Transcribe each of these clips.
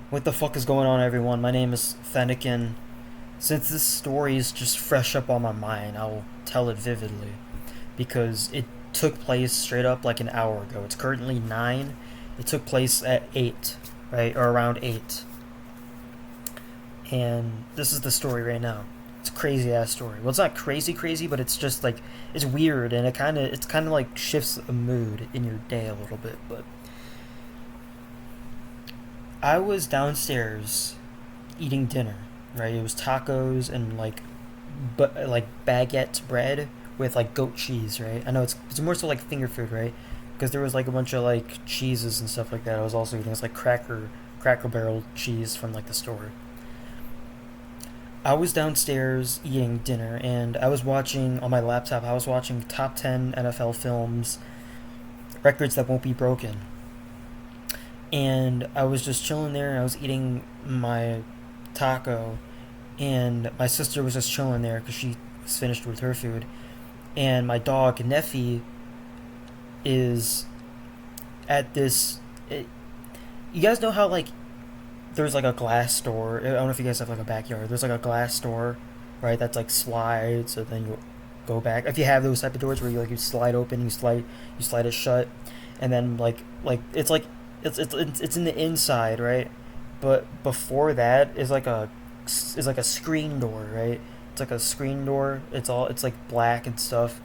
What the fuck is going on, everyone? My name is Fennekin. Since this story is just fresh up on my mind, I will tell it vividly because it took place straight up like an hour ago. It's currently 9. It took place at 8, right? Or around 8. And this is the story right now. It's a crazy ass story. Well, it's not crazy crazy, but it's just like it's weird and it's kind of like shifts a mood in your day a little bit, but I was downstairs eating dinner, right? It was tacos and but like baguette bread with like goat cheese, right? I know it's more so like finger food, right? Because there was like a bunch of like cheeses and stuff like that. I was also eating. It's like Cracker Barrel cheese from like the store. I was downstairs eating dinner and I was watching on my laptop. I was watching top 10 NFL films, records that won't be broken. And I was just chilling there and I was eating my taco, and my sister was just chilling there because she was finished with her food. And my dog Neffy is at this. You guys know how like there's like a glass door. I don't know if you guys have like a backyard. There's like a glass door, right? That's like slides, so then you go back. If you have those type of doors where you slide open, you slide it shut, and then it's in the inside, right? But before that is like a screen door, right? It's like a screen door. It's like black and stuff.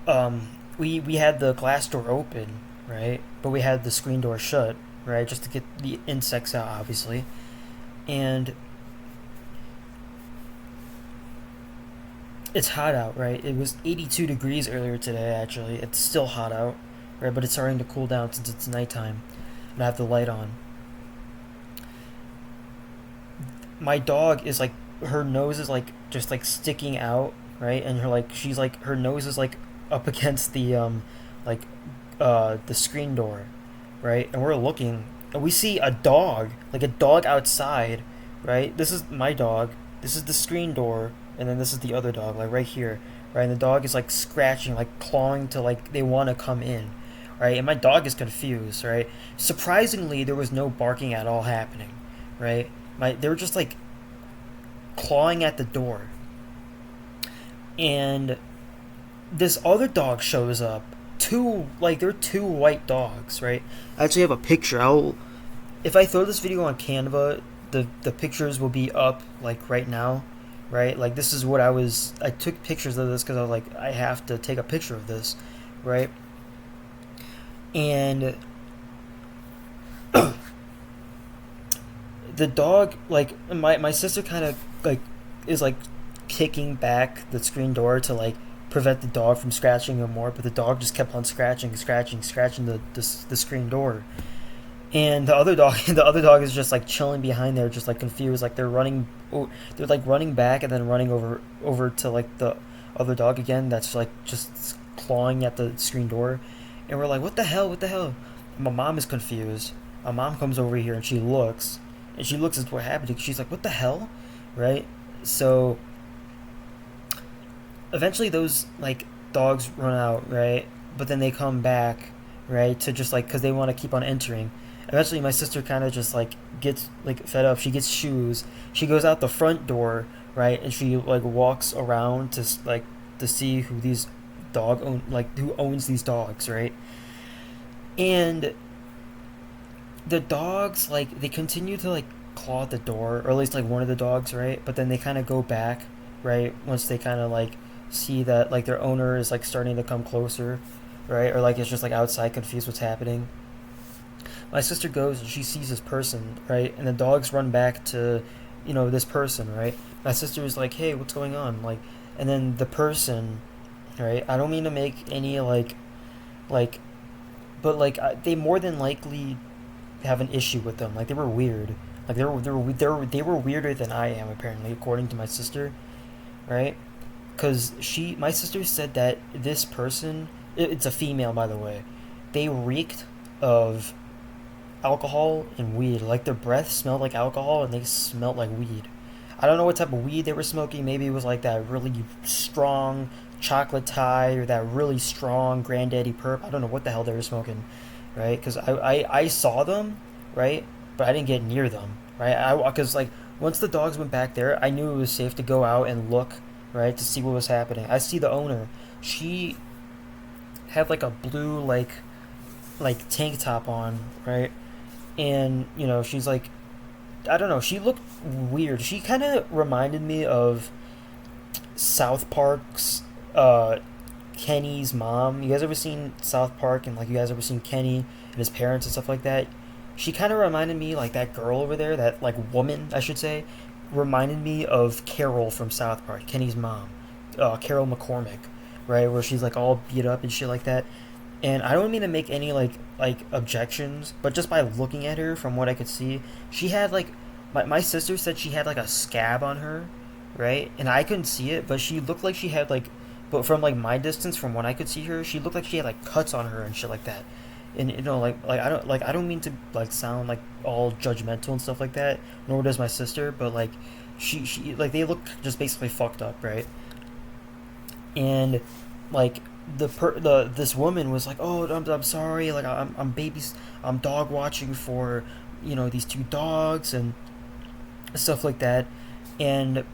We had the glass door open, right? But we had the screen door shut, right? Just to get the insects out, obviously. And it's hot out, right? It was 82 degrees earlier today, actually. It's still hot out, right? But it's starting to cool down since it's nighttime, and I have the light on. My dog is like, her nose is like just like sticking out, right? And she's like, her nose is like up against like the screen door, right? And we're looking and we see a dog, like a dog outside, right? This is my dog, this is the screen door, and then this is the other dog, like right here, right? And the dog is like scratching, like clawing to like they want to come in, right? And my dog is confused, right? Surprisingly, there was no barking at all happening, right? They were just like clawing at the door, and this other dog shows up. They're two white dogs, right? I actually have a picture. I'll If I throw this video on Canva, the pictures will be up like right now, right? Like this is what I took pictures of this because I was like, I have to take a picture of this, right? And the dog, like my sister kind of like is like kicking back the screen door to like prevent the dog from scratching him more, but the dog just kept on scratching the screen door. And the other dog the other dog is just like chilling behind there, just like confused, like they're like running back and then running over to like the other dog again that's like just clawing at the screen door. And we're like, what the hell? And my mom is confused. My mom comes over here and she looks at what happened. She's like, what the hell, right? So eventually those like dogs run out, right? But then they come back, right? To just like, because they want to keep on entering. Eventually my sister kind of just like gets like fed up. She gets shoes. She goes out the front door, right? And she like walks around to see who owns these dogs, right? And the dogs, like, they continue to like claw at the door, or at least like one of the dogs, right? But then they kind of go back, right? Once they kind of like see that like their owner is like starting to come closer, right? Or like it's just like outside confused what's happening. My sister goes and she sees this person, right? And the dogs run back to, this person, right? My sister is like, hey, what's going on? Like, and then the person, right? I don't mean to make any like, but like they more than likely have an issue with them. Like they were weird. Like they were weirder than I am, apparently, according to my sister, right? Because my sister said that this person, it's a female, by the way, they reeked of alcohol and weed. Like their breath smelled like alcohol and they smelled like weed. I don't know what type of weed they were smoking. Maybe it was like that really strong chocolate Thai or that really strong granddaddy perp. I don't know what the hell they were smoking, right? Because I saw them, right? but I didn't get near them, right? Because like once the dogs went back there, I knew it was safe to go out and look, right, to see what was happening. I see the owner. She had like a blue like tank top on, right? And she's like, I don't know. She looked weird. She kind of reminded me of South Park's Kenny's mom. You guys ever seen South Park, and like you guys ever seen Kenny and his parents and stuff like that? She kind of reminded me, like that girl over there, that like woman I should say, reminded me of Carol from South Park, Kenny's mom, Carol McCormick, right? Where she's like all beat up and shit like that. And I don't mean to make any like objections, but just by looking at her, from what I could see, she had like my sister said she had like a scab on her, right? And I couldn't see it, but she looked like she had like, but from like my distance, from when I could see her, she looked like she had like cuts on her and shit like that. And I don't mean to like sound like all judgmental and stuff like that, nor does my sister, but like she like they look just basically fucked up, right? And like the this woman was like, oh, I'm sorry, like I'm dog watching for these two dogs and stuff like that. And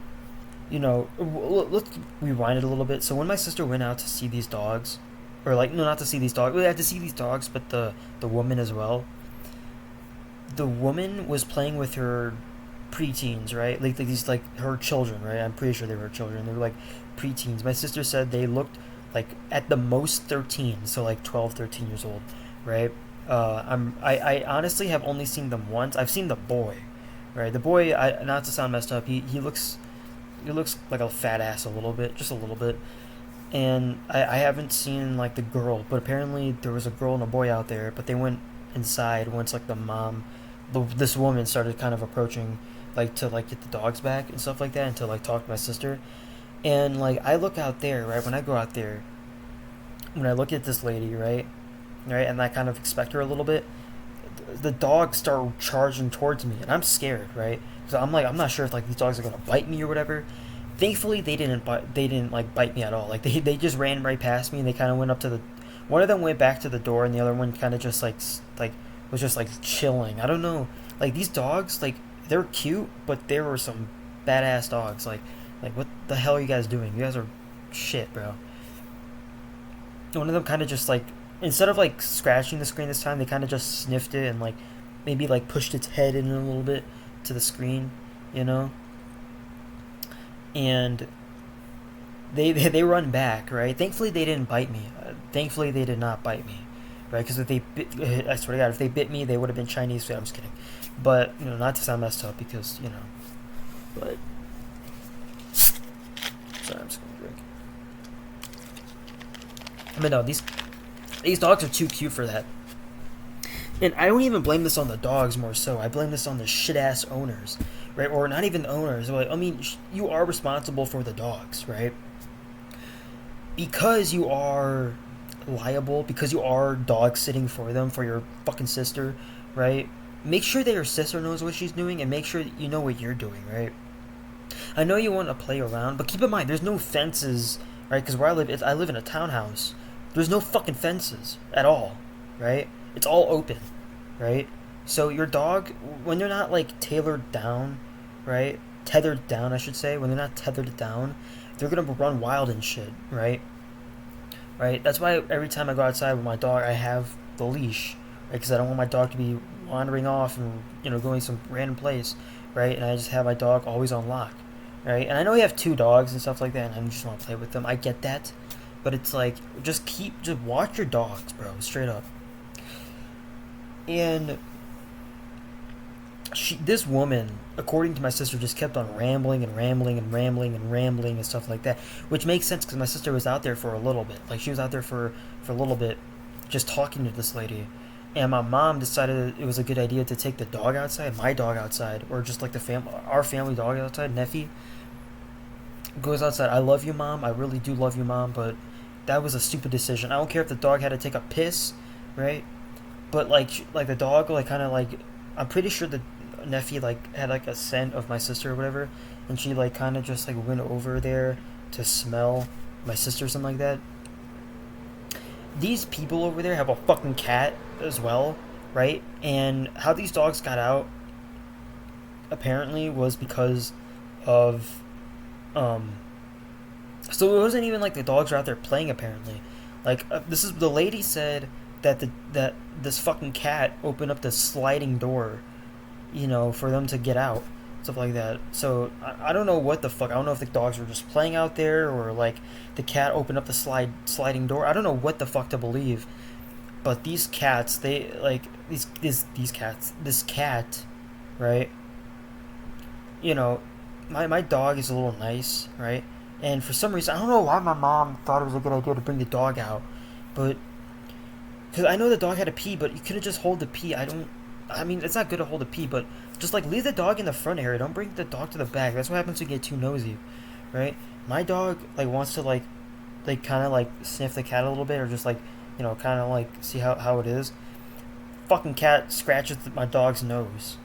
let's rewind it a little bit. So when my sister went out to see these dogs, or like no, not to see these dogs, we had to see these dogs, but the woman as well. The woman was playing with her preteens, right? Like these like her children, right? I'm pretty sure they were her children. They were like preteens. My sister said they looked like at the most 13, so like 12, 13 years old, right? I honestly have only seen them once. I've seen the boy, right? The boy, not to sound messed up, he looks like a fat ass a little bit, just a little bit. And I haven't seen like the girl, but apparently there was a girl and a boy out there, but they went inside once like the mom, this woman started kind of approaching, like to like get the dogs back and stuff like that, and to like talk to my sister. And like I look out there, right? When I go out there, when I look at this lady, right, and I kind of expect her a little bit, the dogs start charging towards me, and I'm scared, right? So I'm like, I'm not sure if like these dogs are gonna bite me or whatever. Thankfully, they didn't bite. They didn't like bite me at all. Like they just ran right past me, and they kind of went up to the. One of them went back to the door, and the other one kind of just like was just like chilling. I don't know. Like these dogs, like they're cute, but there were some badass dogs. Like what the hell are you guys doing? You guys are shit, bro. One of them kind of just like, instead of like scratching the screen this time, they kind of just sniffed it and like maybe like pushed its head in a little bit to the screen, you know. And they run back, right? Thankfully they didn't bite me. Thankfully they did not bite me, right? Because if they bit, I swear to God, if they bit me, they would have been Chinese food. I'm just kidding, but not to sound messed up, because but sorry, I'm just gonna drink. I mean, no, these dogs are too cute for that. And I don't even blame this on the dogs, more so. I blame this on the shit ass owners, right? Or not even owners. Like, I mean, you are responsible for the dogs, right? Because you are liable, because you are dog sitting for them, for your fucking sister, right? Make sure that your sister knows what she's doing, and make sure you know what you're doing, right? I know you want to play around, but keep in mind, there's no fences, right? Because where I live in a townhouse. There's no fucking fences at all, right? It's all open, right? So your dog, when they're not like tailored down, right? Tethered down, I should say. When they're not tethered down, they're gonna run wild and shit, right? Right. That's why every time I go outside with my dog, I have the leash, right? Because I don't want my dog to be wandering off and going some random place, right? And I just have my dog always on lock, right? And I know you have two dogs and stuff like that, and I just want to play with them. I get that, but it's like just watch your dogs, bro. Straight up. And this woman, according to my sister, just kept on rambling and rambling and rambling and rambling and stuff like that, which makes sense because my sister was out there for a little bit. Like she was out there for a little bit, just talking to this lady, and my mom decided it was a good idea to take the dog outside, my dog outside, or just like our family dog outside. Neffy goes outside. I love you, mom. I really do love you, mom, but that was a stupid decision. I don't care if the dog had to take a piss, right? But like the dog like kind of like, I'm pretty sure the Neffy like had like a scent of my sister or whatever, and she like kind of just like went over there to smell my sister or something like that. These people over there have a fucking cat as well, right? And how these dogs got out, apparently was because of um so it wasn't even like the dogs were out there playing apparently. Like this is the lady said that this fucking cat opened up the sliding door, for them to get out, stuff like that. So I don't know what the fuck. I don't know if the dogs were just playing out there or like the cat opened up the sliding door. I don't know what the fuck to believe. But these cats, they like these cats. This cat, right? You know, my dog is a little nice, right? And for some reason, I don't know why my mom thought it was a good idea to bring the dog out, but because I know the dog had to pee, but you couldn't just hold the pee. I don't. I mean, it's not good to hold a pee, but just like leave the dog in the front area. Don't bring the dog to the back. That's what happens when you get too nosy, right? My dog like wants to like kind of like sniff the cat a little bit, or just like kind of like see how it is. Fucking cat scratches my dog's nose.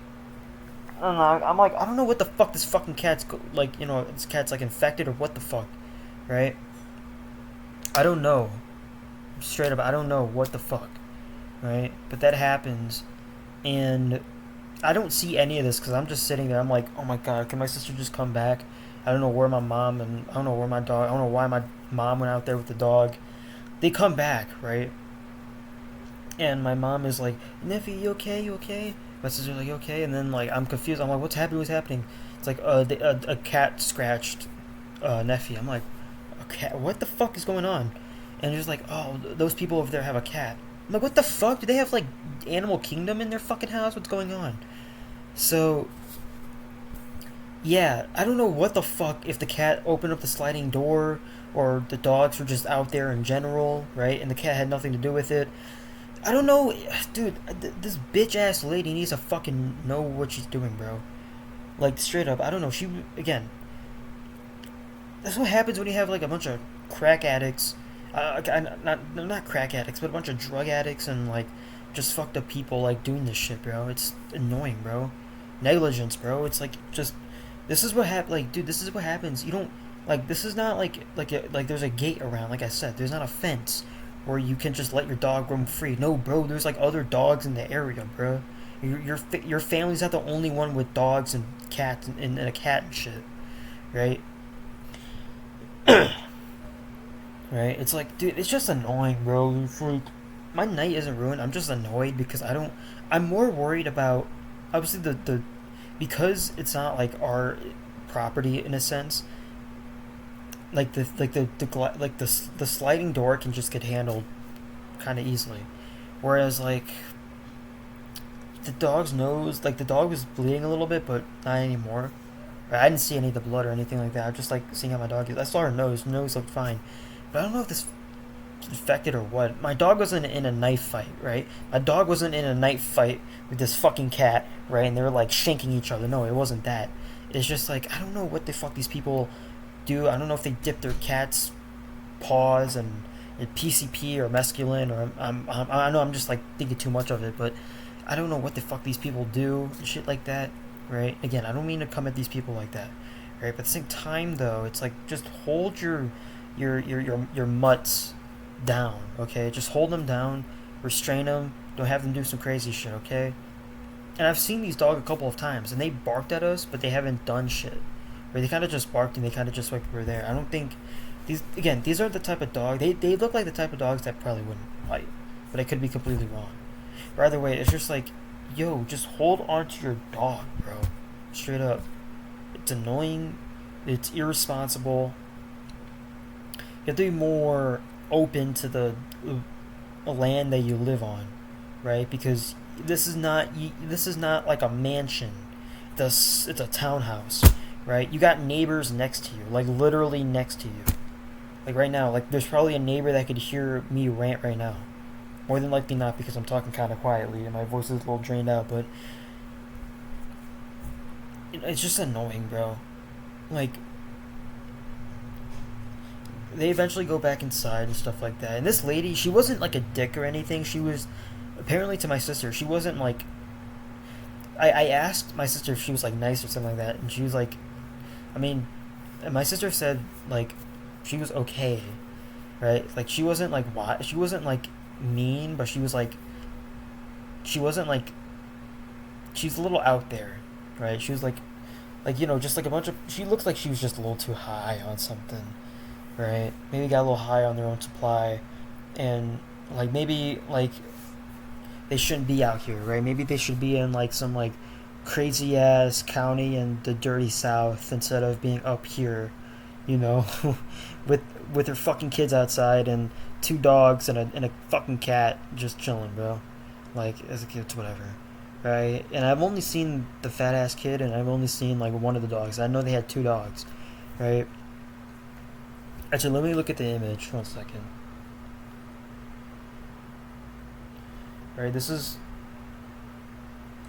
I don't know. I'm like, I don't know what the fuck this fucking cat's like. This cat's like infected or what the fuck, right? I don't know. Straight up, I don't know what the fuck, right? But that happens, and I don't see any of this because I'm just sitting there. I'm like, oh my god, can my sister just come back? I don't know where my mom and I don't know where my dog. I don't know why my mom went out there with the dog. They come back, right? And my mom is like, Nephew, you okay? You okay? My sister's like, you okay? And then like I'm confused. I'm like, what's happening? What's happening? It's like a cat scratched Nephew. I'm like, a cat? What the fuck is going on? And just like, oh, those people over there have a cat. I'm like, what the fuck? Do they have like Animal Kingdom in their fucking house? What's going on? So yeah, I don't know what the fuck if the cat opened up the sliding door or the dogs were just out there in general, right? And the cat had nothing to do with it. I don't know, dude. This bitch ass lady needs to fucking know what she's doing, bro. Like straight up, I don't know. She again. That's what happens when you have like a bunch of crack addicts, not crack addicts, but a bunch of drug addicts and like just fucked up people like doing this shit, bro. It's annoying, bro. Negligence, bro. It's like just this is what like, dude. This is what happens. You don't like this is not like there's a gate around. Like I said, there's not a fence where you can just let your dog roam free. No, bro. There's like other dogs in the area, bro. Your family's not the only one with dogs and cats and a cat and shit, right? Right? It's like, dude, it's just annoying, bro. It's like my night isn't ruined. I'm just annoyed because I don't. I'm more worried about obviously the because it's not like our property in a sense. The sliding door can just get handled kind of easily, whereas like the dog's nose, like the dog was bleeding a little bit, but not anymore. I didn't see any of the blood or anything like that. I just like seeing how my dog is. I saw her nose. Her nose looked fine, but I don't know if this infected or what. My dog wasn't in a knife fight, right? My dog wasn't in a knife fight with this fucking cat, right? And they were like shanking each other. No, it wasn't that. It's just like I don't know what the fuck these people do. I don't know if they dip their cat's paws in PCP or mescaline or I know I'm just like thinking too much of it, but I don't know what the fuck these people do and shit like that, right? Again, I don't mean to come at these people like that, right? But at the same time, though, it's like just hold your mutts down, okay? Just hold them down, restrain them, don't have them do some crazy shit, okay? And I've seen these dogs a couple of times, and they barked at us, but they haven't done shit. Or they kind of just barked and they kind of just like were there. I don't think these are the type of dog they look like the type of dogs that probably wouldn't fight, but I could be completely wrong. But either way, it's just like, yo, just hold on to your dog, bro. Straight up, it's annoying, it's irresponsible. You have to be more open to the land that you live on, right? Because this is not like a mansion. It's a townhouse, right? You got neighbors next to you, like literally next to you. Like right now, like there's probably a neighbor that could hear me rant right now. More than likely not, because I'm talking kind of quietly and my voice is a little drained out, but it's just annoying, bro. Like they eventually go back inside and stuff like that. And this lady, she wasn't like a dick or anything. She was apparently to my sister. She wasn't like. I asked my sister if she was like nice or something like that, and she was like, I mean, my sister said like she was okay, right? Like she wasn't like what? She wasn't like mean, but she was like. She wasn't like. She's a little out there, right? She was like you know, just like a bunch of. She looks like she was just a little too high on something, right? Maybe got a little high on their own supply, and like maybe like they shouldn't be out here, right? Maybe they should be in like some like crazy ass county in the dirty South instead of being up here, you know, with with their fucking kids outside and two dogs and a fucking cat just chilling, bro. Like as a kid, whatever, right? And I've only seen the fat ass kid, and I've only seen like one of the dogs. I know they had two dogs, right? Actually, let me look at the image. 1 second. Right, this is.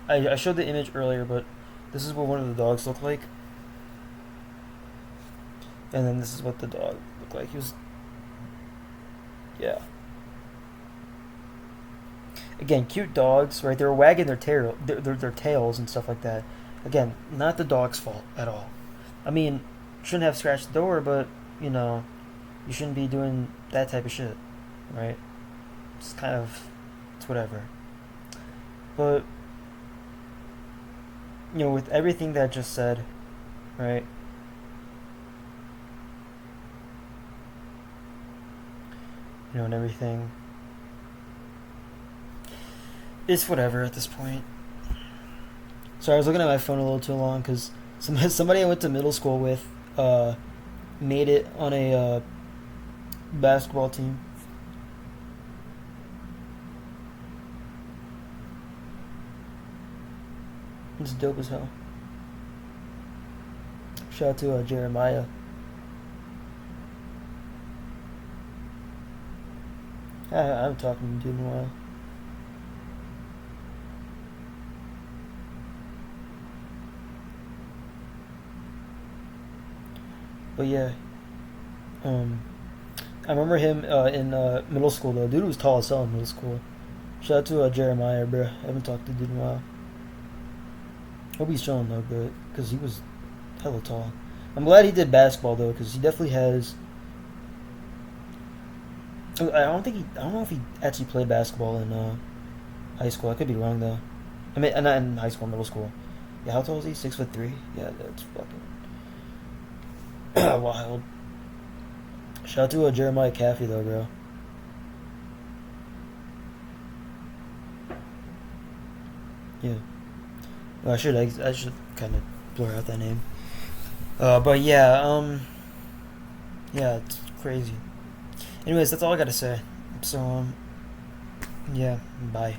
I showed the image earlier, but this is what one of the dogs looked like, and then this is what the dog looked like. He was, yeah. Again, cute dogs, right? They were wagging their tails and stuff like that. Again, not the dog's fault at all. I mean, shouldn't have scratched the door, but you know, you shouldn't be doing that type of shit, right? It's kind of, it's whatever. But you know, with everything that I just said, right? You know, and everything, it's whatever at this point. So I was looking at my phone a little too long because somebody I went to middle school with made it on a basketball team. It's dope as hell. Shout out to Jeremiah. I haven't talked to him in a while. But yeah, um, I remember him in middle school though. Dude was tall as hell in middle school. Shout out to Jeremiah, bro. I haven't talked to dude in a while. Hope he's chilling though, but because he was hella tall. I'm glad he did basketball though, because he definitely has. I don't know if he actually played basketball in high school. I could be wrong though. I mean, not in high school, middle school. Yeah, how tall is he? 6'3". Yeah, that's fucking wild. Shout out to Jeremiah Caffey though, bro. Yeah. Well, I should kind of blur out that name. But yeah, yeah, it's crazy. Anyways, that's all I gotta say. So yeah, bye.